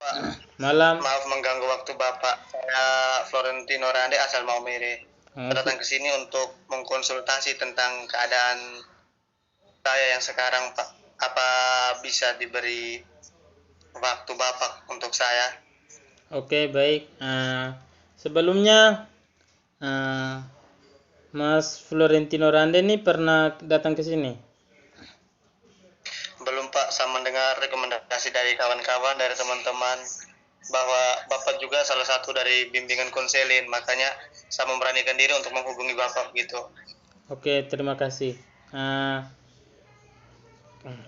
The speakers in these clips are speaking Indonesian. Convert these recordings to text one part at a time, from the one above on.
Pak. Malam. Maaf mengganggu waktu Bapak. Saya Florentino Rande asal Maumere. Datang ke sini untuk mengkonsultasi tentang keadaan saya yang sekarang, Pak. Apa bisa diberi waktu Bapak untuk saya? Oke, baik. Sebelumnya Mas Florentino Rande ini pernah datang ke sini? Belum Pak, saya mendengar rekomendasi dari kawan-kawan, dari teman-teman, bahwa Bapak juga salah satu dari bimbingan konselin, makanya saya memberanikan diri untuk menghubungi Bapak gitu. Oke, terima kasih.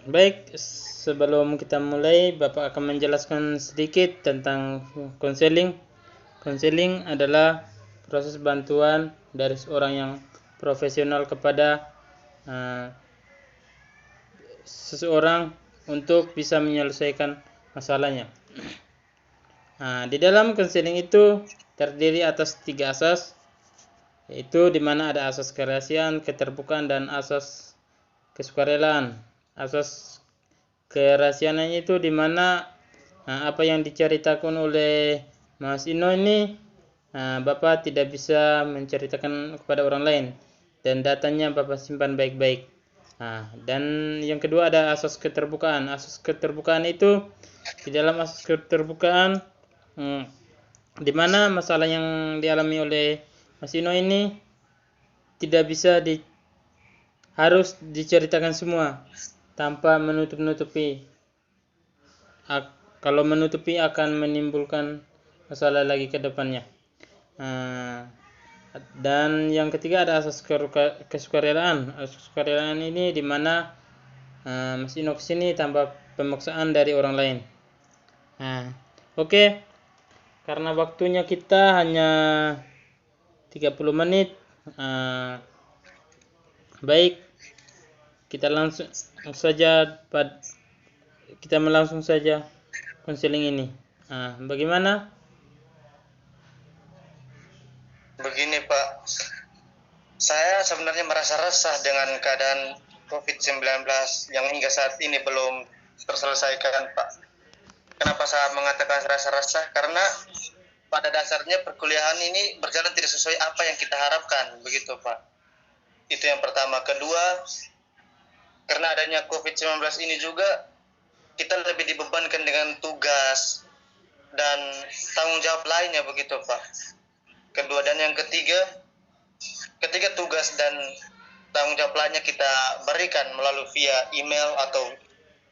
Baik, sebelum kita mulai, Bapak akan menjelaskan sedikit tentang konseling. Konseling adalah proses bantuan dari seorang yang profesional kepada seseorang untuk bisa menyelesaikan masalahnya. Di dalam konseling itu terdiri atas 3 asas, yaitu di mana ada asas kerahasiaan, keterbukaan, dan asas kesukarelaan. Asas kerahasiaannya itu di mana apa yang diceritakan oleh Mas Ino ini Bapak tidak bisa menceritakan kepada orang lain dan datanya Bapak simpan baik-baik. Dan yang kedua ada asas keterbukaan. Asas keterbukaan itu di dalam asas keterbukaan di mana masalah yang dialami oleh Mas Ino ini tidak bisa harus diceritakan semua tanpa menutup-nutupi. Kalau menutupi akan menimbulkan masalah lagi ke depannya. Dan yang ketiga ada asas kesukarelaan. Asas kesukarelaan ini di mana Mas Ino kesini tanpa pemaksaan dari orang lain. Oke. Karena waktunya kita hanya 30 menit. Baik, kita langsung saja konseling ini. Bagaimana? Begini Pak, saya sebenarnya merasa resah dengan keadaan COVID-19 yang hingga saat ini belum terselesaikan Pak. Kenapa saya mengatakan rasa resah? Karena pada dasarnya perkuliahan ini berjalan tidak sesuai apa yang kita harapkan, begitu Pak. Itu yang pertama. Kedua, karena adanya COVID-19 ini juga kita lebih dibebankan dengan tugas dan tanggung jawab lainnya, begitu Pak. Kedua, dan yang ketiga tugas dan tanggung jawab lainnya kita berikan melalui via email atau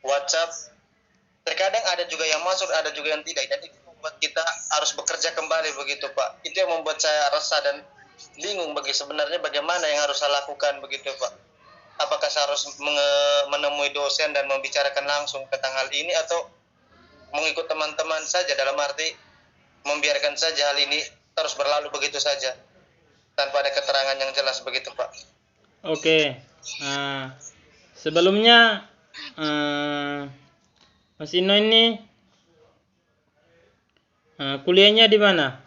WhatsApp. Terkadang ada juga yang masuk, ada juga yang tidak, dan itu membuat kita harus bekerja kembali, begitu Pak. Itu yang membuat saya resah dan bingung sebenarnya bagaimana yang harus saya lakukan, begitu Pak. Apakah saya harus menemui dosen dan membicarakan langsung tentang hal ini, atau mengikut teman-teman saja, dalam arti membiarkan saja hal ini terus berlalu begitu saja tanpa ada keterangan yang jelas, begitu Pak. Oke. Sebelumnya Mas Ino ini kuliahnya di mana?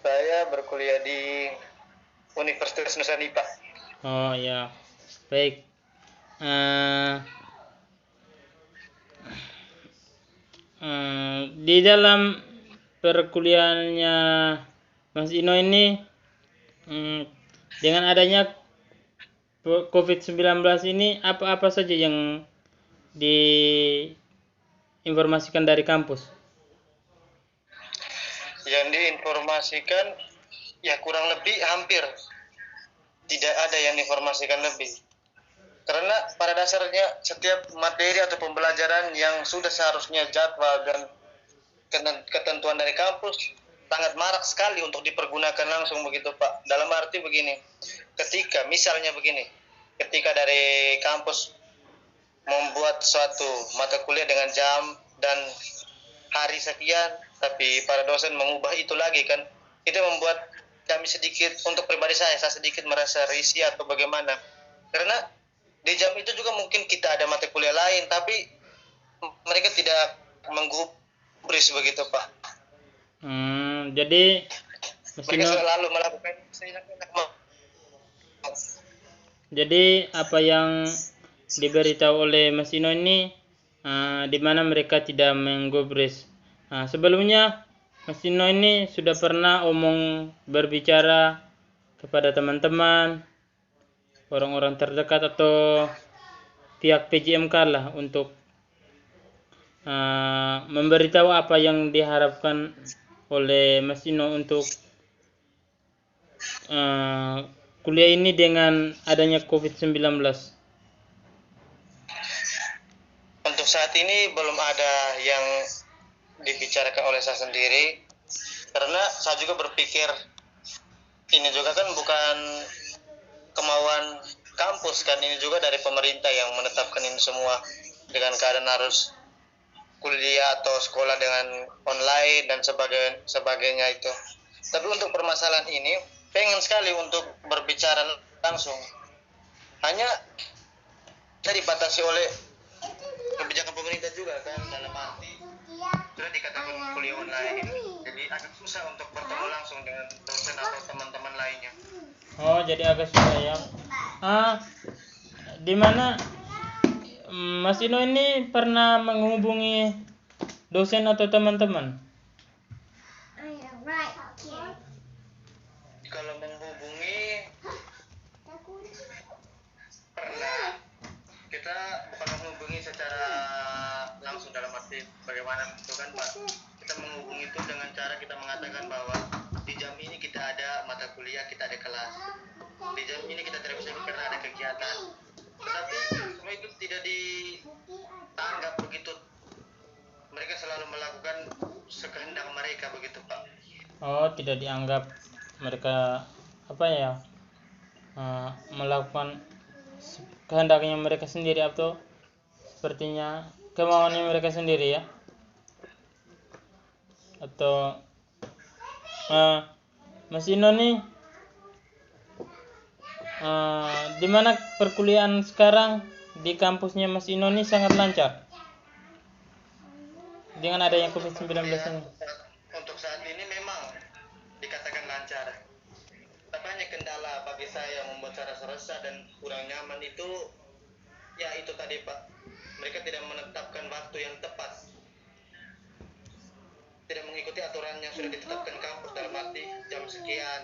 Saya berkuliah di Universitas Nusa Nipah. Oh ya, baik. Di dalam perkuliahannya Mas Ino ini dengan adanya COVID-19 ini apa saja yang diinformasikan dari kampus? Yang diinformasikan ya kurang lebih hampir tidak ada yang diinformasikan lebih. Karena pada dasarnya setiap materi atau pembelajaran yang sudah seharusnya jadwal dan ketentuan dari kampus sangat marak sekali untuk dipergunakan langsung, begitu Pak. Dalam arti begini, ketika dari kampus membuat suatu mata kuliah dengan jam dan hari sekian, tapi para dosen mengubah itu lagi kan, itu membuat kami sedikit, untuk pribadi saya sedikit merasa risih atau bagaimana. Karena di jam itu juga mungkin kita ada mata kuliah lain, tapi mereka tidak menggubris, begitu Pak. Jadi mereka selalu melakukan. Jadi apa yang diberitahu oleh Mas Ino ini di mana mereka tidak menggubris. Sebelumnya Mas Dino ini sudah pernah berbicara kepada teman-teman, orang-orang terdekat atau pihak PJMK lah untuk memberitahu apa yang diharapkan oleh Mas Dino untuk kuliah ini dengan adanya COVID-19. Untuk saat ini belum ada yang dibicarakan oleh saya sendiri, karena saya juga berpikir ini juga kan bukan kemauan kampus kan, ini juga dari pemerintah yang menetapkan ini semua dengan keadaan harus kuliah atau sekolah dengan online dan sebagainya itu. Tapi untuk permasalahan ini pengen sekali untuk berbicara langsung, hanya kita dibatasi oleh kebijakan pemerintah juga kan, dalam arti sudah dikatakan kuliah online, jadi agak susah untuk bertemu langsung dengan dosen atau teman-teman lainnya. Oh, jadi agak susah ya. Di mana Mas Dino ini pernah menghubungi dosen atau teman-teman? Kalau menghubungi pernah, kita bukan menghubungi secara langsung dalam arti bagaimana itu kan Pak, kita menghubungi itu dengan cara kita mengatakan bahwa di jam ini kita ada mata kuliah, kita ada kelas, di jam ini kita tidak bisa karena ada kegiatan, tetapi semua itu tidak ditanggap begitu. Mereka selalu melakukan sekehendak mereka begitu Pak. Oh, tidak dianggap mereka melakukan kehendaknya mereka sendiri atau sepertinya kemauannya mereka sendiri ya, atau Mas Dino nih di mana perkuliahan sekarang di kampusnya Mas Dino nih sangat lancar dengan adanya COVID-19 ini. Untuk saat ini memang dikatakan lancar, tapi hanya kendala bagi saya yang membuat saya resah dan kurang nyaman itu, ya itu tadi Pak, mereka tidak menetapkan waktu yang tepat, tidak mengikuti aturan yang sudah ditetapkan kampus dalam arti jam sekian,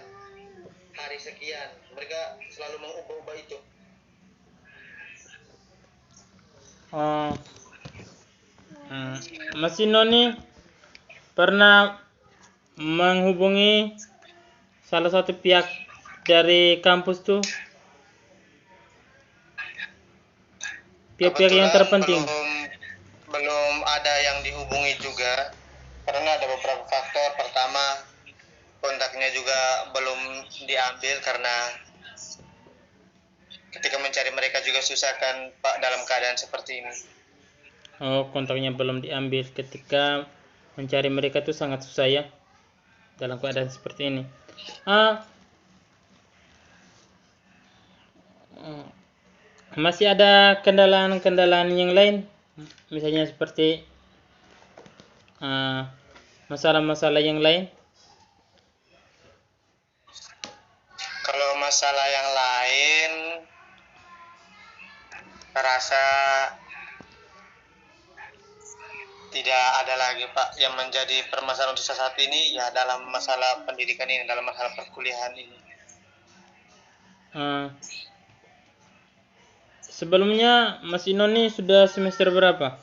hari sekian, mereka selalu mengubah-ubah itu. Mas Dino nih pernah menghubungi salah satu pihak dari kampus tuh, pihak-pihak yang terpenting. Belum ada yang dihubungi juga, karena ada beberapa faktor. Pertama, kontaknya juga belum diambil karena ketika mencari mereka juga susah kan Pak dalam keadaan seperti ini. Oh, kontaknya belum diambil, ketika mencari mereka tuh sangat susah ya dalam keadaan seperti ini. Masih ada kendalaan-kendalaan yang lain, misalnya seperti masalah-masalah yang lain? Kalau masalah yang lain, rasa tidak ada lagi Pak. Yang menjadi permasalahan untuk saat ini ya dalam masalah pendidikan ini, dalam masalah perkuliahan ini. Sebelumnya Mas Dino nih sudah semester berapa?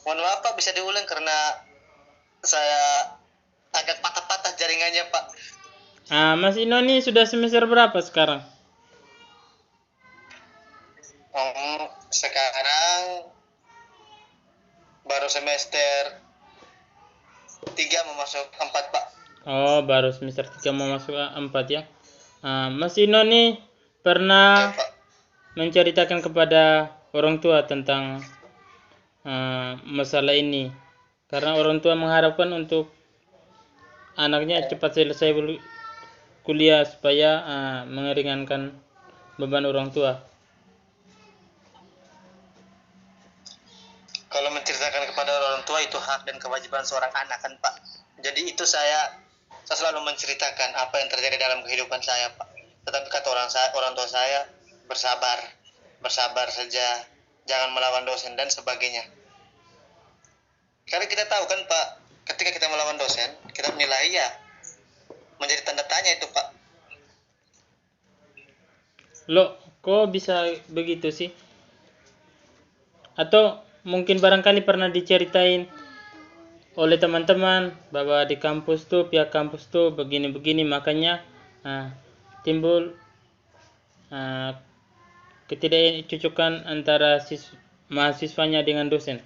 Mohon maaf Pak, bisa diulang karena saya agak patah-patah jaringannya Pak. Mas Dino nih sudah semester berapa sekarang? Sekarang baru semester 3 mau masuk 4 Pak. Oh, baru semester 3 mau masuk 4 ya. Mas Dino nih pernah menceritakan kepada orang tua tentang masalah ini, karena orang tua mengharapkan untuk anaknya cepat selesai kuliah supaya meringankan beban orang tua. Kalau menceritakan kepada orang tua itu hak dan kewajiban seorang anak kan Pak. Jadi itu saya selalu menceritakan apa yang terjadi dalam kehidupan saya Pak. Tetapi kata orang tua saya, bersabar saja, jangan melawan dosen dan sebagainya. Karena kita tahu kan Pak, ketika kita melawan dosen, kita menilai ya menjadi tanda tanya itu Pak. Loh, kok bisa begitu sih? Atau mungkin barangkali pernah diceritain oleh teman-teman bahwa di kampus tuh, pihak kampus tuh begini-begini, makanya timbul ketidakcocokan antara mahasiswanya dengan dosen.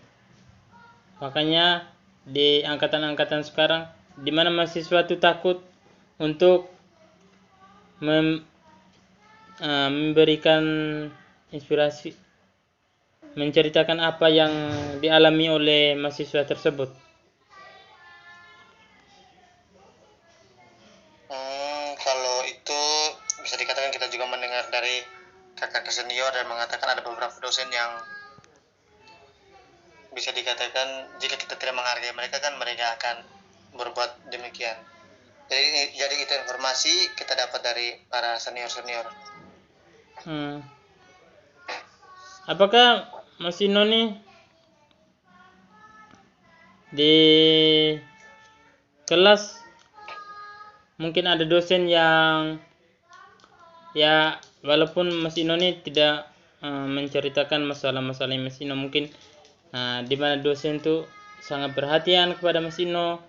Makanya di angkatan-angkatan sekarang, di mana mahasiswa itu takut untuk memberikan inspirasi, menceritakan apa yang dialami oleh mahasiswa tersebut. Kalau itu bisa dikatakan kita juga mendengar dari kakak senior dan mengatakan ada beberapa dosen yang bisa dikatakan jika kita tidak menghargai mereka kan mereka akan berbuat demikian. Jadi itu informasi kita dapat dari para senior-senior. Apakah Mas Ino nih di kelas mungkin ada dosen yang ya walaupun Mas Ino nih tidak menceritakan masalah-masalah Mas Ino, mungkin di mana dosen tuh sangat perhatian kepada Mas Ino?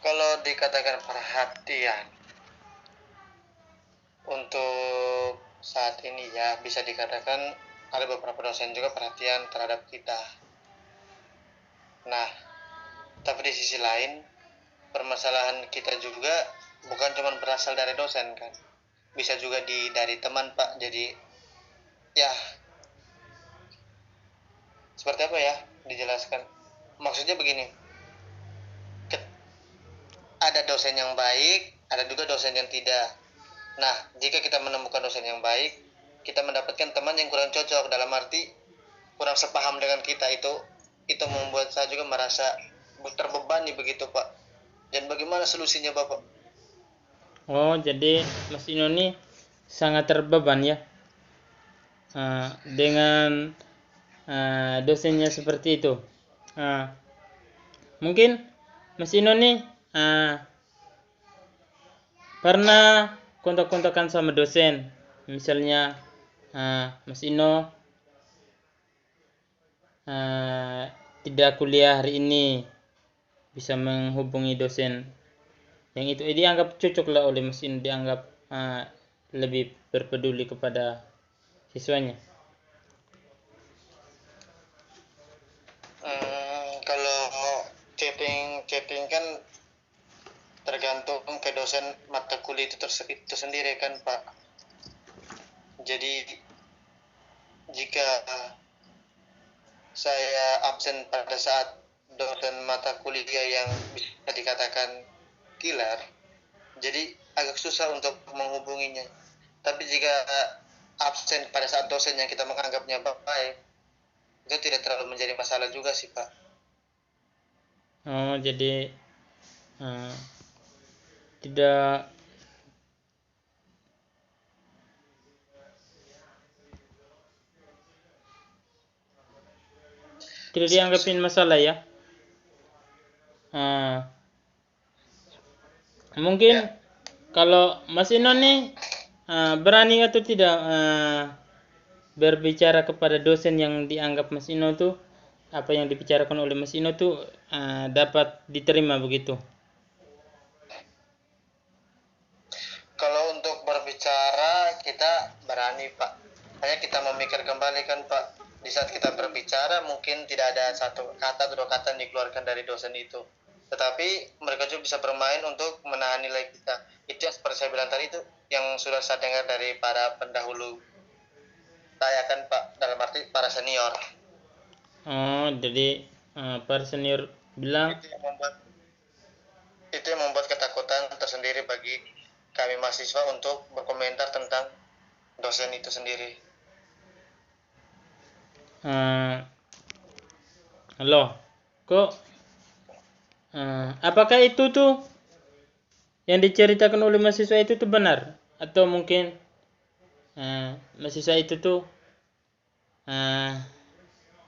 Kalau dikatakan perhatian untuk saat ini ya bisa dikatakan ada beberapa dosen juga perhatian terhadap kita. Nah, tapi di sisi lain permasalahan kita juga bukan cuma berasal dari dosen kan, bisa juga dari teman Pak. Jadi ya seperti apa ya dijelaskan, maksudnya begini, ada dosen yang baik, ada juga dosen yang tidak. Nah, jika kita menemukan dosen yang baik, kita mendapatkan teman yang kurang cocok, dalam arti kurang sepaham dengan kita, itu membuat saya juga merasa terbebani begitu Pak. Dan bagaimana solusinya Bapak? Oh, jadi Mas Ino nih sangat terbeban ya dengan dosennya seperti itu. Mungkin Mas Ino nih pernah kontak-kontakan sama dosen, misalnya Mas Ino tidak kuliah hari ini, bisa menghubungi dosen yang itu dianggap cocok lah oleh Mas Ino, dianggap lebih berpeduli kepada siswanya. Kalau chatting kan tergantung ke dosen mata kuliah itu sendiri kan Pak. Jadi jika saya absen pada saat dosen mata kuliah yang bisa dikatakan killer, jadi agak susah untuk menghubunginya. Tapi jika absen pada saat dosen yang kita menganggapnya baik, itu tidak terlalu menjadi masalah juga sih Pak. Oh, jadi tidak dianggapin masalah ya. Mungkin kalau Mas Ino nih berani atau tidak berbicara kepada dosen yang dianggap Mas Ino tuh, apa yang dibicarakan oleh Mas Ino tuh dapat diterima begitu? Kalau untuk berbicara kita berani Pak. Hanya kita memikir kembali kan Pak. Di saat kita berbicara mungkin tidak ada satu kata atau dua kata yang dikeluarkan dari dosen itu. Tetapi mereka juga bisa bermain untuk menahan nilai kita. Itu yang seperti saya bilang tadi itu yang sudah saya dengar dari para pendahulu saya kan Pak, dalam arti para senior. Oh, jadi para senior bilang itu yang membuat ketakutan tersendiri bagi kami mahasiswa untuk berkomentar tentang dosen itu sendiri. Halo, kok apakah itu tuh yang diceritakan oleh mahasiswa itu tuh benar, atau mungkin mahasiswa itu tuh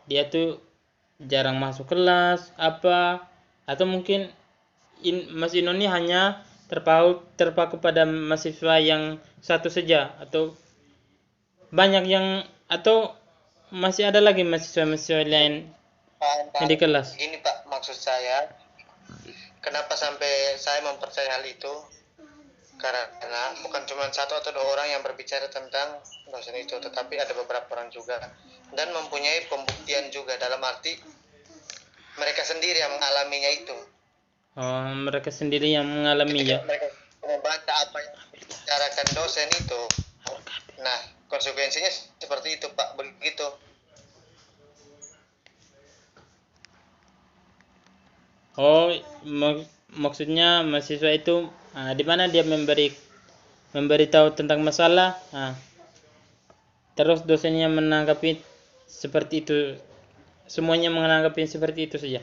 dia tuh jarang masuk kelas apa, atau mungkin Mas Ino ini hanya terpaku pada mahasiswa yang satu saja, atau banyak yang, atau masih ada lagi mahasiswa-mahasiswa lain yang di kelas. Gini Pak, maksud saya, kenapa sampai saya mempercayai hal itu? Karena bukan cuma satu atau dua orang yang berbicara tentang dosen itu, tetapi ada beberapa orang juga dan mempunyai pembuktian juga, dalam arti mereka sendiri yang mengalaminya itu. Oh, mereka sendiri yang mengalami ya. Mereka membaca apa yang dibicarakan dosen itu, nah konsekuensinya seperti itu Pak, begitu. Oh, maksudnya mahasiswa itu di mana dia memberitahu tentang masalah, terus dosennya menanggapi seperti itu, semuanya menanggapi seperti itu saja.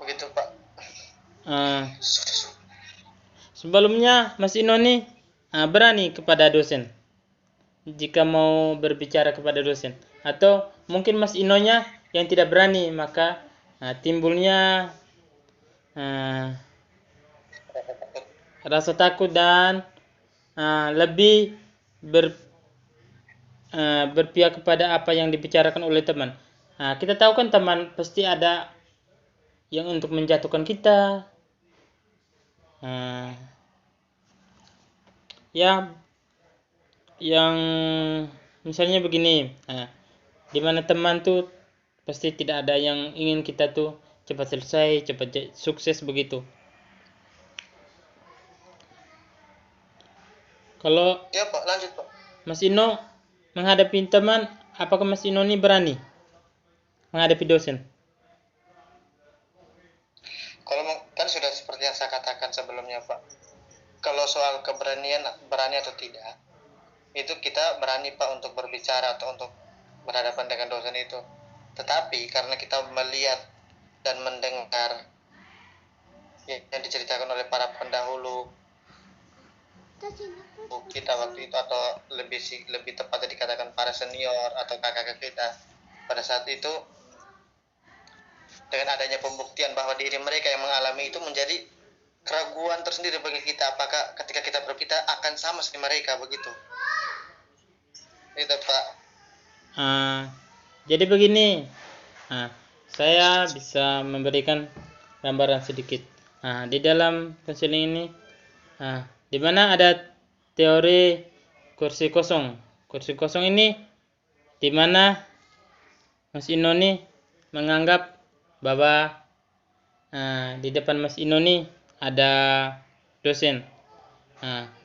Begitu Pak. Sebelumnya Mas Ino nih berani kepada dosen jika mau berbicara kepada dosen, atau mungkin Mas Inonya yang tidak berani, maka timbulnya rasa takut dan lebih berpihak kepada apa yang dibicarakan oleh teman. Kita tahu kan teman pasti ada yang untuk menjatuhkan kita, ya, yang misalnya begini, di mana teman tuh pasti tidak ada yang ingin kita tuh cepat selesai, cepat sukses begitu. Kalau Ya Pak, lanjut Pak. Mas Ino menghadapi teman, apakah Mas Ino ini berani menghadapi dosen? Kalau kan sudah seperti yang saya katakan sebelumnya Pak, kalau soal keberanian, berani atau tidak, itu kita berani Pak untuk berbicara atau untuk berhadapan dengan dosen itu. Tetapi karena kita melihat dan mendengar yang diceritakan oleh para pendahulu kita waktu itu, atau lebih tepatnya dikatakan para senior atau kakak-kakak kita pada saat itu, dengan adanya pembuktian bahwa diri mereka yang mengalami itu, menjadi keraguan tersendiri bagi kita, apakah ketika kita berbicara akan sama seperti mereka, begitu. Itu Pak. Jadi begini, saya bisa memberikan gambaran sedikit. Di dalam konseling ini, di mana ada teori kursi kosong. Kursi kosong ini di mana Mas Ino nih menganggap bahwa di depan Mas Ino nih ada dosen.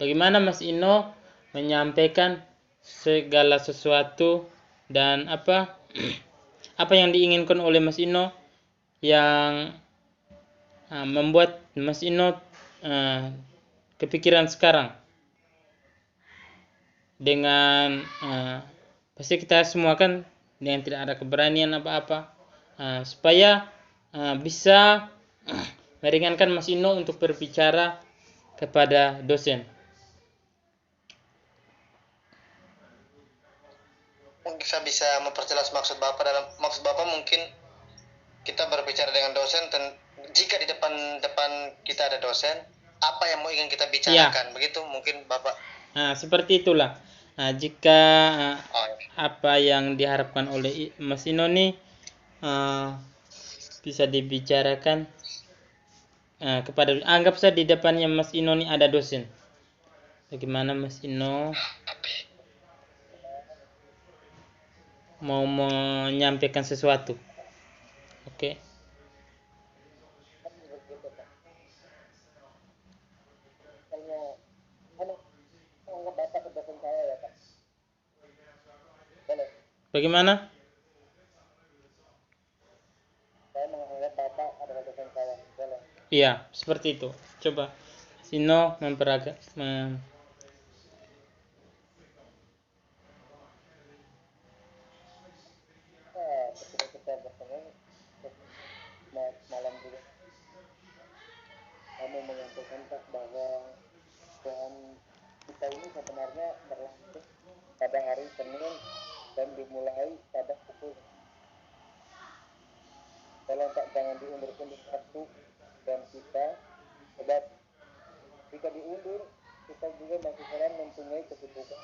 Bagaimana Mas Ino menyampaikan segala sesuatu dan apa yang diinginkan oleh Mas Ino, yang membuat Mas Ino kepikiran sekarang dengan pasti kita semua kan dengan tidak ada keberanian apa-apa, supaya bisa meringankan Mas Ino untuk berbicara kepada dosen. Saya bisa memperjelas maksud Bapak. Dalam maksud Bapak mungkin kita berbicara dengan dosen, jika di depan kita ada dosen, apa yang mau ingin kita bicarakan, begitu mungkin Bapak. Seperti itulah. Jika apa yang diharapkan oleh Mas Ino nih bisa dibicarakan kepada, anggap saja di depannya Mas Ino nih ada dosen. Bagaimana Mas Ino mau menyampaikan sesuatu? Oke. Bagaimana? Saya menganggap Bapak adalah dosen saya. Iya, seperti itu. Coba Sino memperagak Ketika kita bertemu malam dulu. nampak bahwa Tuhan kita ini sebenarnya berlangsung pada hari Senin dan dimulai pada pukul. Tolong Pak, jangan diundur-undur waktu dan kita, sebab jika diundur kita juga masih sering mempunyai kesibukan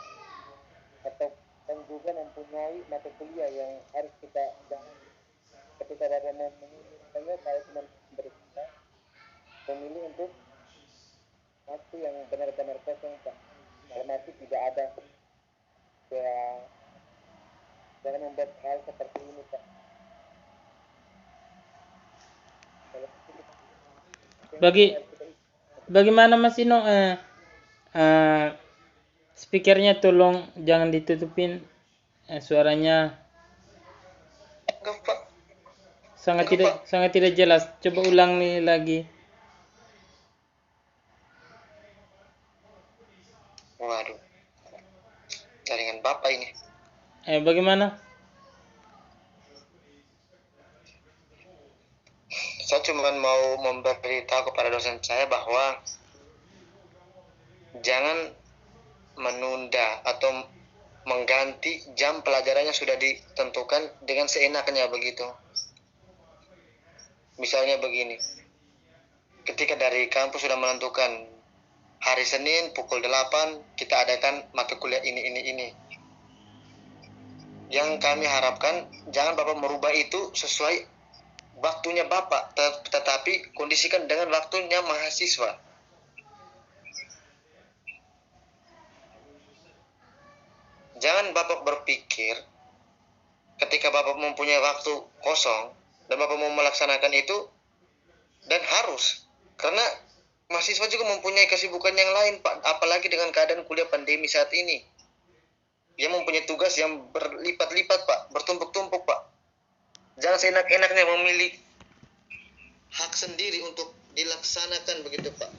atau dan juga mempunyai mata kuliah yang harus kita jalani. Ketika Bapak memilih, saya cuma berkata memilih untuk waktu yang benar-benar kosong Pak. Dalam arti tidak ada ya, jangan membuat hal seperti ini Pak. Bagaimana Mas Ino, speakernya tolong jangan ditutupin, suaranya Enggak Pak. sangat tidak jelas. Coba ulang nih lagi. Waduh, jaringan Bapak ini. Bagaimana? Saya cuma mau memberitahu kepada dosen saya bahwa jangan menunda atau mengganti jam pelajarannya sudah ditentukan dengan seenaknya begitu. Misalnya begini, ketika dari kampus sudah menentukan hari Senin pukul 8 kita adakan mata kuliah ini. Yang kami harapkan jangan Bapak merubah itu sesuai waktunya Bapak, tetapi kondisikan dengan waktunya mahasiswa. Jangan Bapak berpikir ketika Bapak mempunyai waktu kosong dan Bapak mau melaksanakan itu dan harus, karena mahasiswa juga mempunyai kesibukan yang lain Pak, apalagi dengan keadaan kuliah pandemi saat ini. Dia mempunyai tugas yang berlipat-lipat Pak, bertumpuk-tumpuk Pak. Jangan seenak-enaknya memilih hak sendiri untuk dilaksanakan begitu Pak.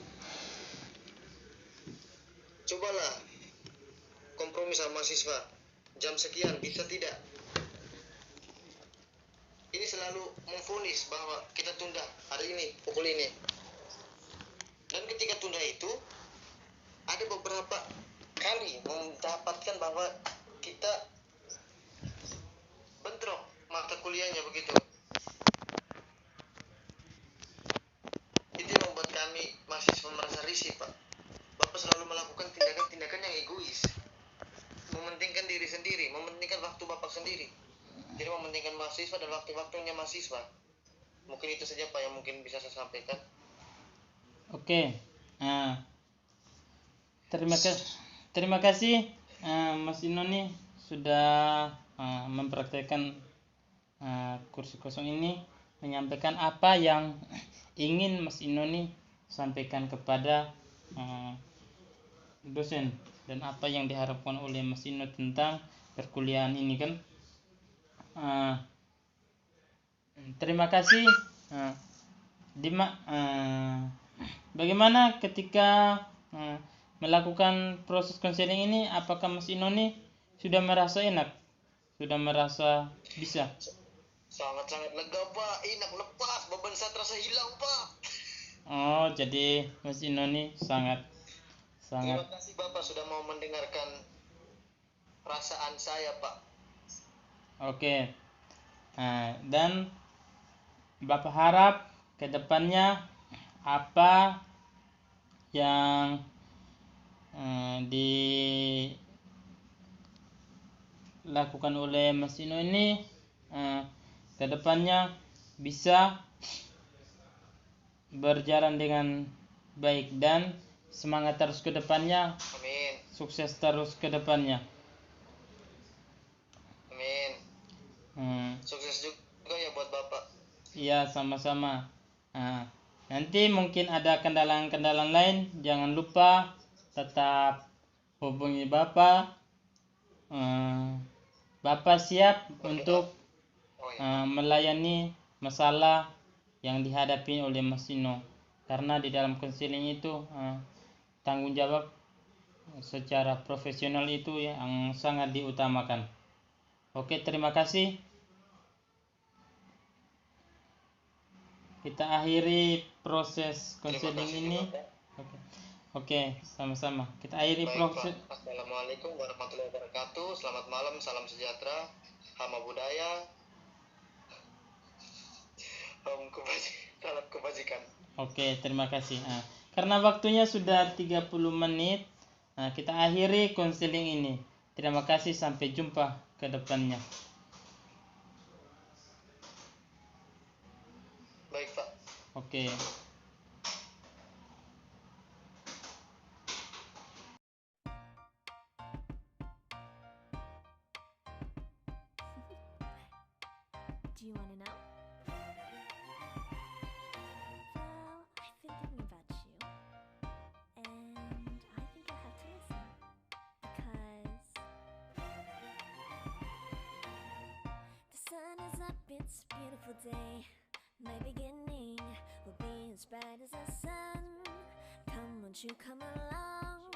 Cobalah kompromi sama mahasiswa. Jam sekian bisa tidak? Ini selalu memvonis bahwa kita tunda hari ini, pukul ini. Dan ketika tunda itu, ada beberapa kali mendapatkan bahwa kita bentrok mata kuliahnya begitu. Itu yang membuat kami mahasiswa merasa risih Pak. Bapak selalu melakukan tindakan-tindakan yang egois, mementingkan diri sendiri, mementingkan waktu Bapak sendiri, jadi mementingkan mahasiswa dan waktu-waktunya mahasiswa. Mungkin itu saja Pak yang mungkin bisa saya sampaikan. Oke. Terima kasih Mas Ino nih sudah mempraktekkan kursus kosong ini, menyampaikan apa yang ingin Mas Ino nih sampaikan kepada dosen dan apa yang diharapkan oleh Mas Ino tentang perkuliahan ini kan. Terima kasih. Bagaimana ketika melakukan proses konseling ini, apakah Mas Ino nih sudah merasa enak, sudah merasa bisa? Sangat-sangat lega Pak, enak, lepas, beban saya terasa hilang Pak. Oh, jadi Mas Ino nih sangat. Terima kasih Bapak sudah mau mendengarkan perasaan saya Pak. Oke. Dan Bapak harap ke depannya apa yang dilakukan oleh Mas Ino ini ke depannya bisa berjalan dengan baik dan semangat terus ke depannya. Amin. Sukses terus ke depannya. Amin. Sukses juga ya buat Bapak. Iya, sama-sama. Nanti mungkin ada kendala-kendala lain, jangan lupa tetap hubungi Bapak. Bapak siap untuk melayani masalah yang dihadapi oleh Mas Ino, karena di dalam konseling itu tanggung jawab secara profesional itu yang sangat diutamakan. Oke, terima kasih. Kita akhiri proses konseling ini. Oke. Oke, sama-sama. Kita akhiri Baik, proses. Pak. Assalamualaikum warahmatullahi wabarakatuh. Selamat malam, salam sejahtera, hama budaya, salam kebajikan. Oke, terima kasih. Nah, karena waktunya sudah 30 menit, nah, kita akhiri konseling ini. Terima kasih, sampai jumpa ke depannya. Baik, Pak. Oke. Do you want to know? Well, I've been thinking about you, and I think I have to listen because the sun is up, it's a beautiful day. My beginning will be as bright as the sun. Come, won't you come along?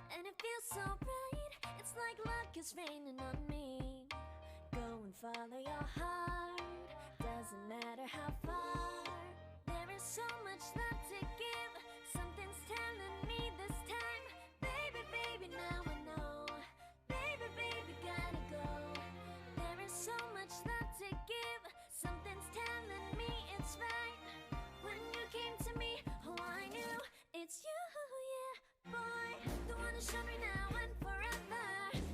And it feels so bright, it's like luck is raining on me. Go and follow your heart, doesn't matter how far. There is so much love to give, something's telling me this time. Baby, baby, now I know. Baby, baby, gotta go. There is so much love to give, something's telling me it's right. When you came to me, oh, I knew it's you, yeah, boy. The one who showed me now and forever.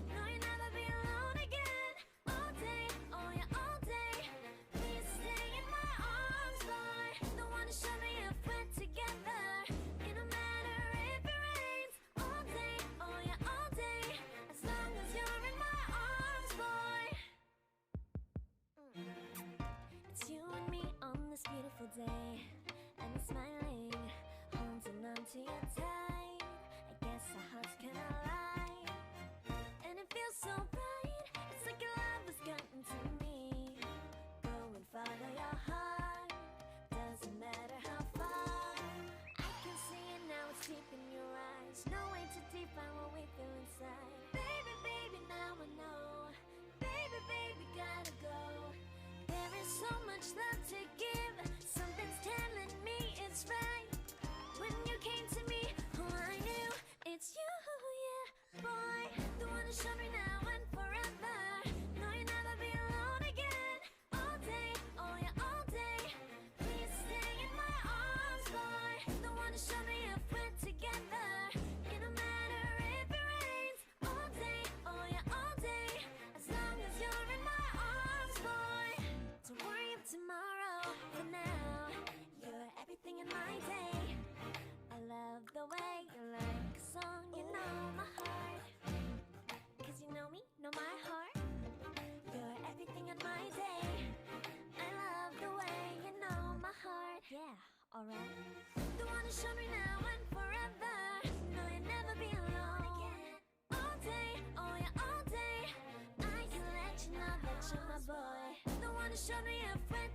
No, you'll never be alone again. All day, oh yeah, all day. Please stay in my arms, boy. The one who showed me if we're together. It don't matter if it rains. All day, oh yeah, all day. As long as you're in my arms, boy. It's you and me on this beautiful day, and it's smiling, holding on to you tight. I guess our hearts can align, and it feels so bright. It's like your love has gotten to me. Go and follow your heart, doesn't matter how far. I can see it now, it's deep in your eyes. No way to define what we feel inside. Baby, baby, now I know. Baby, baby, gotta go. There is so much love to give, something's telling me it's right. When you came to me, oh, I knew it's you, yeah, boy. The one who showed me now and forever. No, you'll never be alone again. All day, oh yeah, all day. Please stay in my arms, boy. The one who showed me if we're together. It don't matter if it rains. All day, oh yeah, all day. As long as you're in my arms, boy. Don't worry of tomorrow. For now, you're everything in my day. I love the way you like a song, you know my heart. Cause you know me, know my heart. You're everything in my day. I love the way you know my heart. Yeah, alright. The one who showed me now and forever. No, you'll never be alone again. All day, oh yeah, all day. I can let you know that you're my boy. The one who showed me a friend.